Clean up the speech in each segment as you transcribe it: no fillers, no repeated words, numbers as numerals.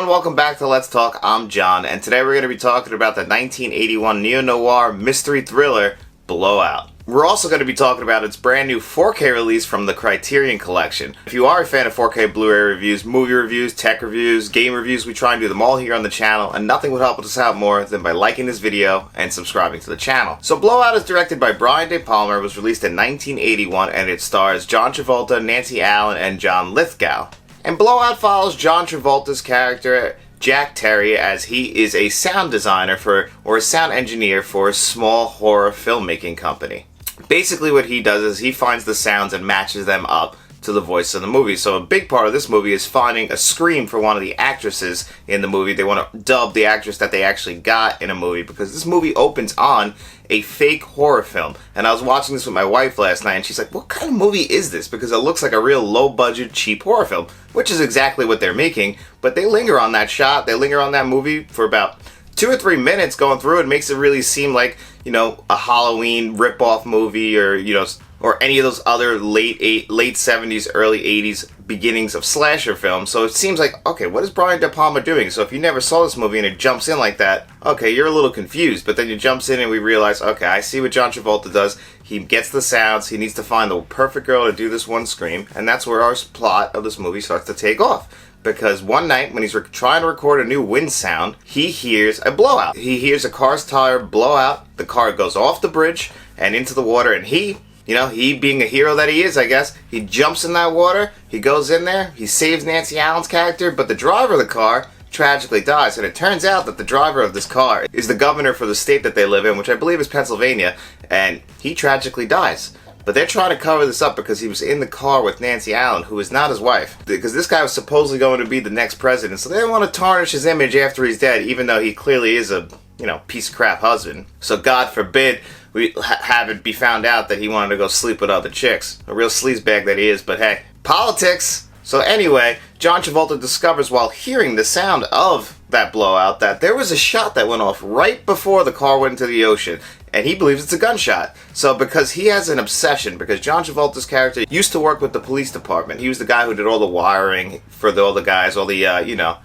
everyone, welcome back to Let's Talk. I'm John, and today we're going to be talking about the 1981 Neo-Noir mystery thriller, Blowout. We're also going to be talking about its brand new 4K release from the Criterion collection. If you are a fan of 4K Blu-ray reviews, movie reviews, tech reviews, game reviews, we try and do them all here on the channel, and nothing would help us out more than by liking this video and subscribing to the channel. So Blowout is directed by Brian De Palma, was released in 1981, and it stars John Travolta, Nancy Allen, and John Lithgow. And Blowout follows John Travolta's character, Jack Terry, as he is a sound designer or a sound engineer for a small horror filmmaking company. Basically what he does is he finds the sounds and matches them up to the voice of the movie. So a big part of this movie is finding a scream for one of the actresses in the movie. They want to dub the actress that they actually got in a movie, because this movie opens on a fake horror film. And I was watching this with my wife last night, and she's like, what kind of movie is this? Because it looks like a real low-budget, cheap horror film, which is exactly what they're making. But they linger on that shot, they linger on that movie for about 2 or 3 minutes going through. It makes it really seem like, you know, a Halloween rip-off movie, or, you know, or any of those other late 70s, early 80s beginnings of slasher films. So it seems like, okay, what is Brian De Palma doing? So if you never saw this movie and it jumps in like that, okay, you're a little confused. But then it jumps in and we realize, okay, I see what John Travolta does. He gets the sounds, he needs to find the perfect girl to do this one scream, and that's where our plot of this movie starts to take off. Because one night, when he's trying to record a new wind sound, he hears a blowout. He hears a car's tire blow out, the car goes off the bridge and into the water, and he being a hero that he is, I guess, he jumps in that water, he goes in there, he saves Nancy Allen's character, but the driver of the car tragically dies. And it turns out that the driver of this car is the governor for the state that they live in, which I believe is Pennsylvania, and he tragically dies. But they're trying to cover this up because he was in the car with Nancy Allen, who is not his wife. Because this guy was supposedly going to be the next president, so they don't want to tarnish his image after he's dead, even though he clearly is a, you know, piece of crap husband. So God forbid we have it be found out that he wanted to go sleep with other chicks. A real sleazebag that he is, but hey, politics! So anyway, John Travolta discovers while hearing the sound of that blowout that there was a shot that went off right before the car went into the ocean, and he believes it's a gunshot. So because he has an obsession, because John Travolta's character used to work with the police department. He was the guy who did all the wiring for all the guys, all the,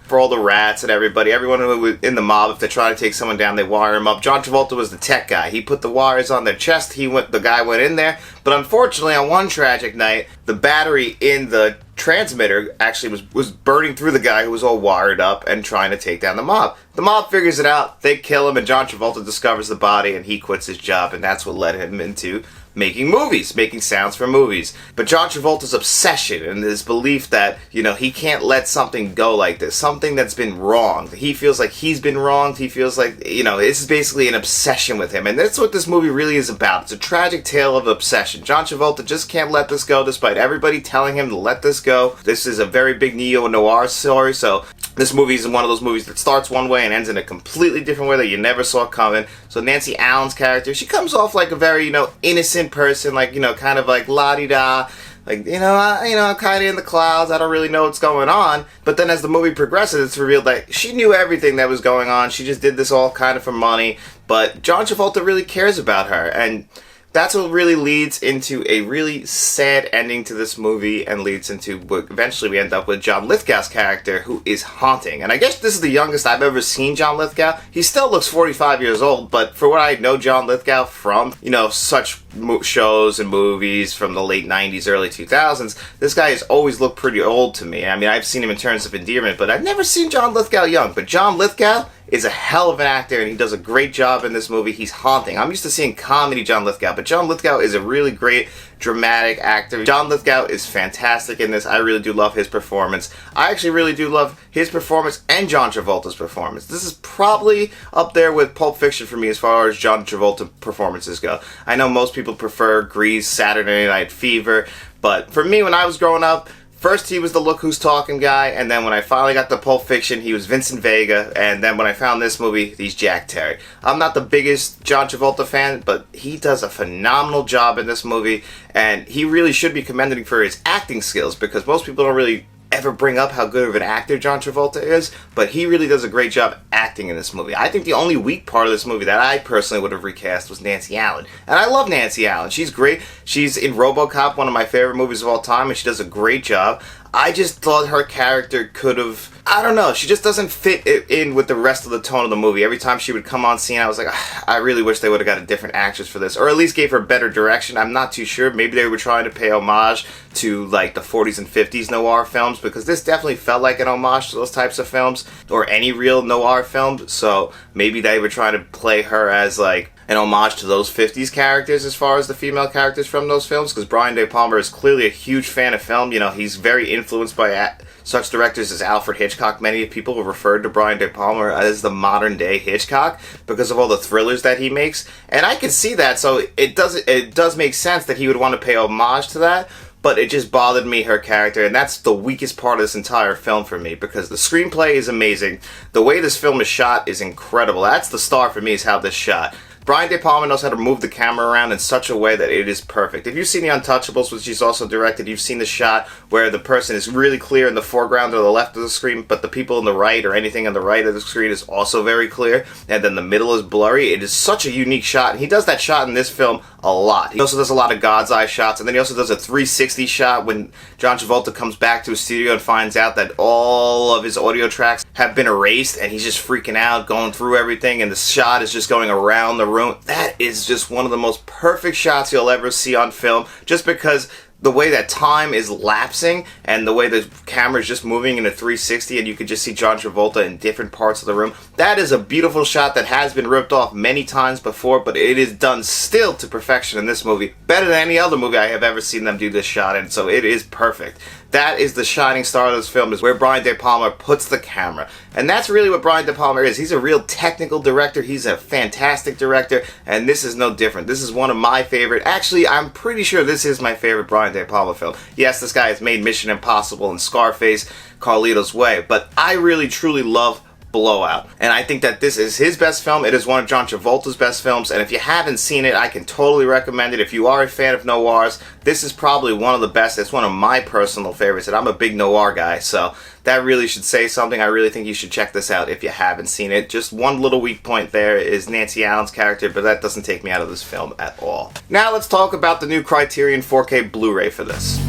for all the rats and everybody. Everyone who was in the mob, if they try to take someone down, they wire him up. John Travolta was the tech guy. He put the wires on their chest. The guy went in there. But unfortunately, on one tragic night, the battery in the transmitter actually was burning through the guy who was all wired up and trying to take down the mob. The mob figures it out, they kill him, and John Travolta discovers the body and he quits his job, and that's what led him into making movies, making sounds for movies. But John Travolta's obsession and his belief that, you know, he can't let something go like this, something that's been wronged. He feels like he's been wronged, he feels like, you know, this is basically an obsession with him, and that's what this movie really is about. It's a tragic tale of obsession. John Travolta just can't let this go despite everybody telling him to let this go. This is a very big Neo-Noir story, so this movie is one of those movies that starts one way and ends in a completely different way that you never saw coming. So Nancy Allen's character, she comes off like a very, you know, innocent person, like, you know, kind of like la-di-da, like, I'm kind of in the clouds, I don't really know what's going on. But then as the movie progresses, it's revealed that she knew everything that was going on. She just did this all kind of for money. But John Travolta really cares about her, and that's what really leads into a really sad ending to this movie, and leads into what eventually we end up with John Lithgow's character, who is haunting. And I guess this is the youngest I've ever seen John Lithgow. He still looks 45 years old, but for what I know John Lithgow from, you know, such shows and movies from the late 90s, early 2000s, this guy has always looked pretty old to me. I mean, I've seen him in terms of endearment, but I've never seen John Lithgow young. But John Lithgow is a hell of an actor, and he does a great job in this movie. He's haunting. I'm used to seeing comedy John Lithgow, but John Lithgow is a really great dramatic actor. John Lithgow is fantastic in this. I really do love his performance. I actually really do love his performance and John Travolta's performance. This is probably up there with Pulp Fiction for me as far as John Travolta performances go. I know most people prefer Grease, Saturday Night Fever, but for me, when I was growing up, first he was the Look Who's Talking guy, and then when I finally got to Pulp Fiction, he was Vincent Vega, and then when I found this movie, he's Jack Terry. I'm not the biggest John Travolta fan, but he does a phenomenal job in this movie, and he really should be commended for his acting skills, because most people don't really ever bring up how good of an actor John Travolta is, but he really does a great job acting in this movie. I think the only weak part of this movie that I personally would have recast was Nancy Allen. And I love Nancy Allen. She's great. She's in RoboCop, one of my favorite movies of all time, and she does a great job. I just thought her character could have, I don't know, she just doesn't fit in with the rest of the tone of the movie. Every time she would come on scene, I was like, I really wish they would have got a different actress for this, or at least gave her better direction. I'm not too sure. Maybe they were trying to pay homage to like the 40s and 50s noir films, because this definitely felt like an homage to those types of films, or any real noir film. So maybe they were trying to play her as like an homage to those 50s characters as far as the female characters from those films, because Brian De Palma is clearly a huge fan of film. You know, he's very influenced by such directors as Alfred Hitchcock. Many people have referred to Brian De Palma as the modern day Hitchcock because of all the thrillers that he makes, and I can see that. So it does make sense that he would want to pay homage to that. But it just bothered me, her character, and that's the weakest part of this entire film for me, because the screenplay is amazing. The way this film is shot is incredible. That's the star for me, is how this is shot. Brian De Palma knows how to move the camera around in such a way that it is perfect. If you've seen The Untouchables, which he's also directed, you've seen the shot where the person is really clear in the foreground or the left of the screen, but the people on the right or anything on the right of the screen is also very clear, and then the middle is blurry. It is such a unique shot, and he does that shot in this film a lot. He also does a lot of God's eye shots, and then he also does a 360 shot when John Travolta comes back to his studio and finds out that all of his audio tracks have been erased, and he's just freaking out, going through everything, and the shot is just going around the room. That is just one of the most perfect shots you'll ever see on film, just because the way that time is lapsing and the way the camera is just moving in a 360 and you can just see John Travolta in different parts of the room. That is a beautiful shot that has been ripped off many times before, but it is done still to perfection in this movie. Better than any other movie I have ever seen them do this shot in, so it is perfect. That is the shining star of this film, is where Brian De Palma puts the camera. And that's really what Brian De Palma is. He's a real technical director. He's a fantastic director, and this is no different. This is one of my favorite. Actually, I'm pretty sure this is my favorite Brian De Palma film. Yes, this guy has made Mission Impossible and Scarface, Carlito's Way, but I really truly love Blowout. And I think that this is his best film. It is one of John Travolta's best films, and if you haven't seen it, I can totally recommend it. If you are a fan of noirs, this is probably one of the best. It's one of my personal favorites, and I'm a big noir guy, so that really should say something. I really think you should check this out if you haven't seen it. Just one little weak point there is Nancy Allen's character, but that doesn't take me out of this film at all. Now let's talk about the new Criterion 4K Blu-ray for this.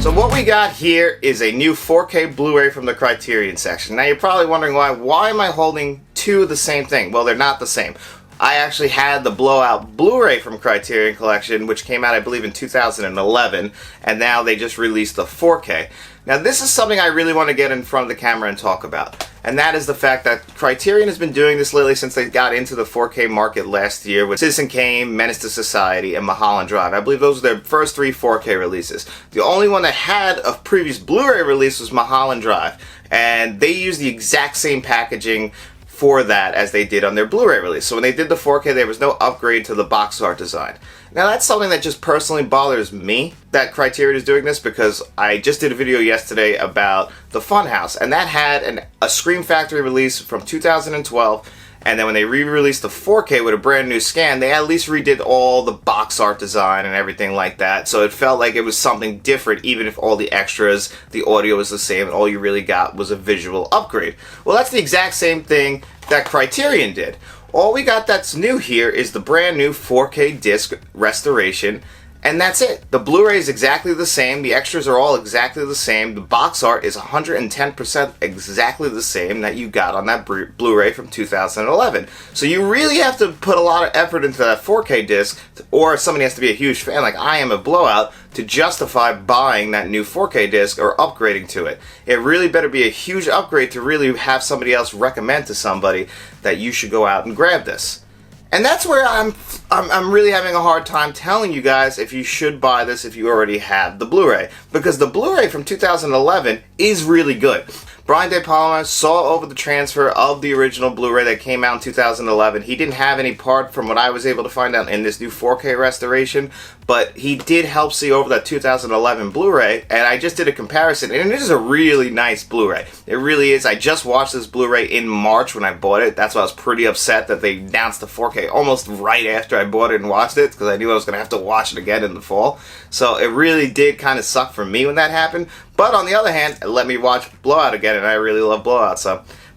So what we got here is a new 4K Blu-ray from the Criterion section. Now you're probably wondering why am I holding two of the same thing? Well, they're not the same. I actually had the Blowout Blu-ray from Criterion Collection, which came out I believe in 2011, and now they just released the 4K. Now this is something I really want to get in front of the camera and talk about, and that is the fact that Criterion has been doing this lately since they got into the 4K market last year with Citizen Kane, Menace to Society, and Mulholland Drive. I believe those were their first three 4K releases. The only one that had a previous Blu-ray release was Mulholland Drive, and they used the exact same packaging for that as they did on their Blu-ray release. So when they did the 4K, there was no upgrade to the box art design. Now that's something that just personally bothers me, that Criterion is doing this, because I just did a video yesterday about the Funhouse, and that had a Scream Factory release from 2012, and then when they re-released the 4K with a brand new scan, they at least redid all the box art design and everything like that, so it felt like it was something different, even if all the extras, the audio was the same, and all you really got was a visual upgrade. Well, that's the exact same thing that Criterion did. All we got that's new here is the brand new 4K disc restoration, and that's it. The Blu-ray is exactly the same, the extras are all exactly the same, the box art is 110% exactly the same that you got on that Blu-ray from 2011. So you really have to put a lot of effort into that 4K disc, or somebody has to be a huge fan like I am of Blowout, to justify buying that new 4K disc or upgrading to it. It really better be a huge upgrade to really have somebody else recommend to somebody that you should go out and grab this. And that's where I'm really having a hard time telling you guys if you should buy this if you already have the Blu-ray. Because the Blu-ray from 2011 is really good. Brian De Palma saw over the transfer of the original Blu-ray that came out in 2011. He didn't have any part, from what I was able to find out, in this new 4K restoration, but he did help see over that 2011 Blu-ray, and I just did a comparison, and it is a really nice Blu-ray. It really is. I just watched this Blu-ray in March when I bought it. That's why I was pretty upset that they announced the 4K almost right after I bought it and watched it, because I knew I was going to have to watch it again in the fall. So it really did kind of suck for me when that happened. But on the other hand, it let me watch Blowout again, and I really love Blowout.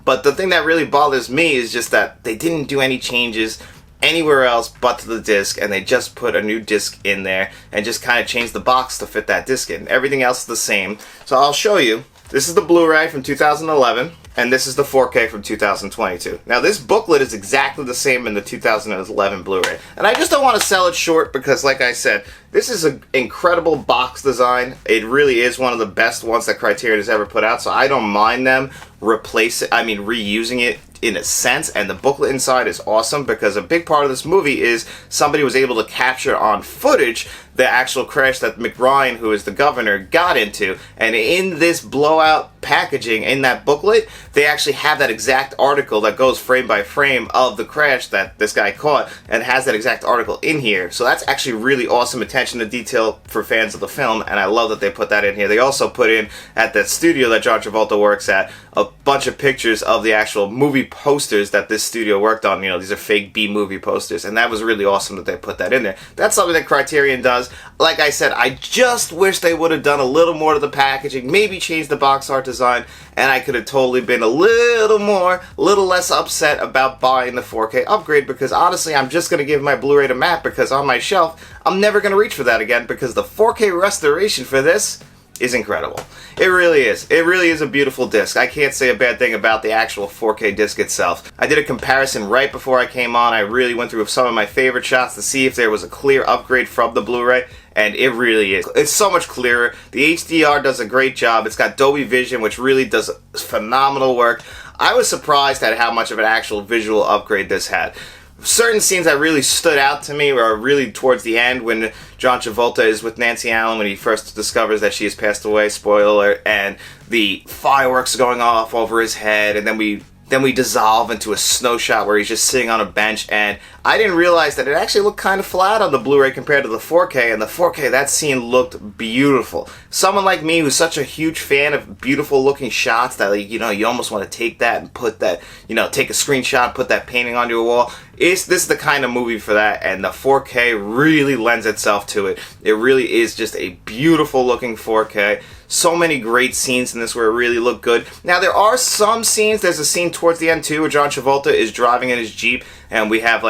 But the thing that really bothers me is just that they didn't do any changes anywhere else but to the disc, and they just put a new disc in there and just kind of changed the box to fit that disc in. Everything else is the same. So I'll show you. This is the Blu-ray from 2011, and this is the 4K from 2022. Now this booklet is exactly the same in the 2011 Blu-ray. And I just don't want to sell it short because, like I said, this is an incredible box design. It really is one of the best ones that Criterion has ever put out, so I don't mind them reusing it in a sense. And the booklet inside is awesome because a big part of this movie is somebody was able to capture on footage the actual crash that McRyan, who is the governor, got into. And in this blowout packaging, in that booklet, they actually have that exact article that goes frame by frame of the crash that this guy caught, and has that exact article in here. So that's actually really awesome attention to detail for fans of the film, and I love that they put that in here. They also put in, at that studio that John Travolta works at, a bunch of pictures of the actual movie posters that this studio worked on. You know, these are fake B-movie posters, and that was really awesome that they put that in there. That's something that Criterion does. Like I said, I just wish they would have done a little more to the packaging, maybe change the box art design, and I could have totally been a little less upset about buying the 4K upgrade, because honestly, I'm just going to give my Blu-ray to Matt, because on my shelf, I'm never going to reach for that again, because the 4K restoration for this is incredible. It really is. It really is a beautiful disc. I can't say a bad thing about the actual 4K disc itself. I did a comparison right before I came on. I really went through some of my favorite shots to see if there was a clear upgrade from the Blu-ray, and it really is. It's so much clearer. The HDR does a great job. It's got Dolby Vision, which really does phenomenal work. I was surprised at how much of an actual visual upgrade this had. Certain scenes that really stood out to me were really towards the end, when John Travolta is with Nancy Allen when he first discovers that she has passed away, spoiler alert, and the fireworks going off over his head, and then we dissolve into a snow shot where he's just sitting on a bench, and I didn't realize that it actually looked kind of flat on the Blu-ray compared to the 4K, and the 4K, that scene looked beautiful. Someone like me who's such a huge fan of beautiful looking shots that, like, you know, you almost want to take that and put that, you know, take a screenshot, put that painting onto a wall. This is the kind of movie for that, and the 4K really lends itself to it. It really is just a beautiful looking 4K. So many great scenes in this where it really looked good. Now, there are some scenes. There's a scene towards the end, too, where John Travolta is driving in his Jeep, and we have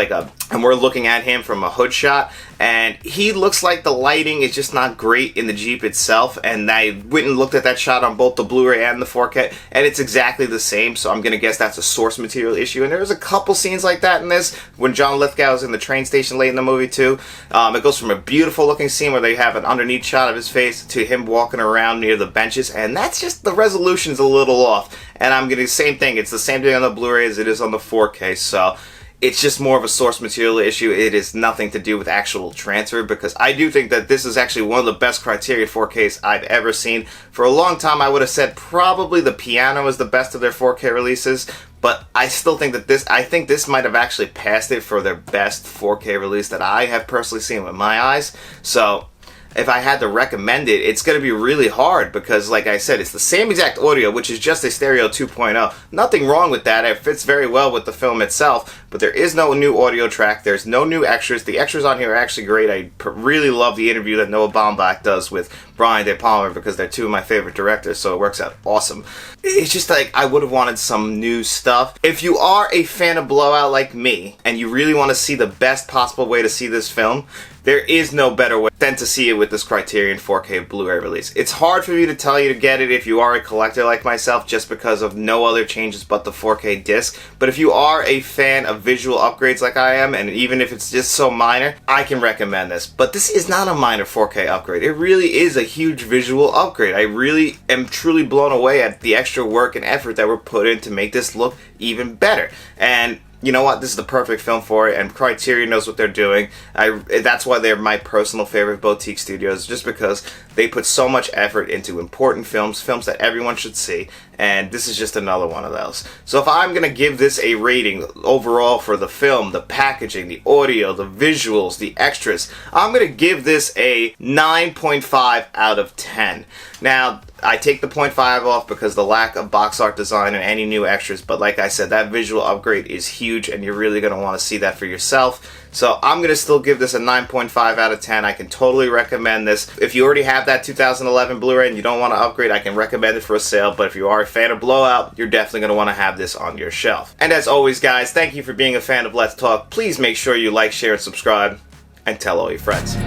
and we're looking at him from a hood shot, and he looks like the lighting is just not great in the Jeep itself, and I went and looked at that shot on both the Blu-ray and the 4K, and it's exactly the same, so I'm gonna guess that's a source material issue. And there's a couple scenes like that in this, when John Lithgow is in the train station late in the movie too. It goes from a beautiful looking scene where they have an underneath shot of his face to him walking around near the benches, and that's just, the resolution's a little off. And I'm gonna, same thing, it's the same thing on the Blu-ray as it is on the 4K, so it's just more of a source material issue. It is nothing to do with actual transfer, because I do think that this is actually one of the best Criterion 4Ks I've ever seen. For a long time, I would have said probably the Piano is the best of their 4K releases, but I still think that I think this might have actually passed it for their best 4K release that I have personally seen with my eyes. So if I had to recommend it, it's going to be really hard, because, like I said, it's the same exact audio, which is just a stereo 2.0. Nothing wrong with that. It fits very well with the film itself, but there is no new audio track. There's no new extras. The extras on here are actually great. I really love the interview that Noah Baumbach does with Brian De Palma, because they're two of my favorite directors, so it works out awesome. It's just like, I would have wanted some new stuff. If you are a fan of Blowout like me, and you really want to see the best possible way to see this film, there is no better way than to see it with this Criterion 4K Blu-ray release. It's hard for me to tell you to get it if you are a collector like myself, just because of no other changes but the 4K disc. But if you are a fan of visual upgrades like I am, and even if it's just so minor, I can recommend this. But this is not a minor 4K upgrade. It really is a huge visual upgrade. I really am truly blown away at the extra work and effort that were put in to make this look even better. And you know what? This is the perfect film for it, and Criterion knows what they're doing. That's why they're my personal favorite boutique studios, just because they put so much effort into important films that everyone should see, and this is just another one of those. So if I'm going to give this a rating overall for the film, the packaging, the audio, the visuals, the extras, I'm going to give this a 9.5 out of 10. Now, I take the 0.5 off because the lack of box art design and any new extras, but like I said, that visual upgrade is huge, and you're really going to want to see that for yourself. So I'm going to still give this a 9.5 out of 10. I can totally recommend this. If you already have that 2011 Blu-ray and you don't want to upgrade, I can recommend it for a sale, but if you are a fan of Blowout, you're definitely going to want to have this on your shelf. And as always, guys, thank you for being a fan of Let's Talk. Please make sure you like, share, and subscribe, and tell all your friends.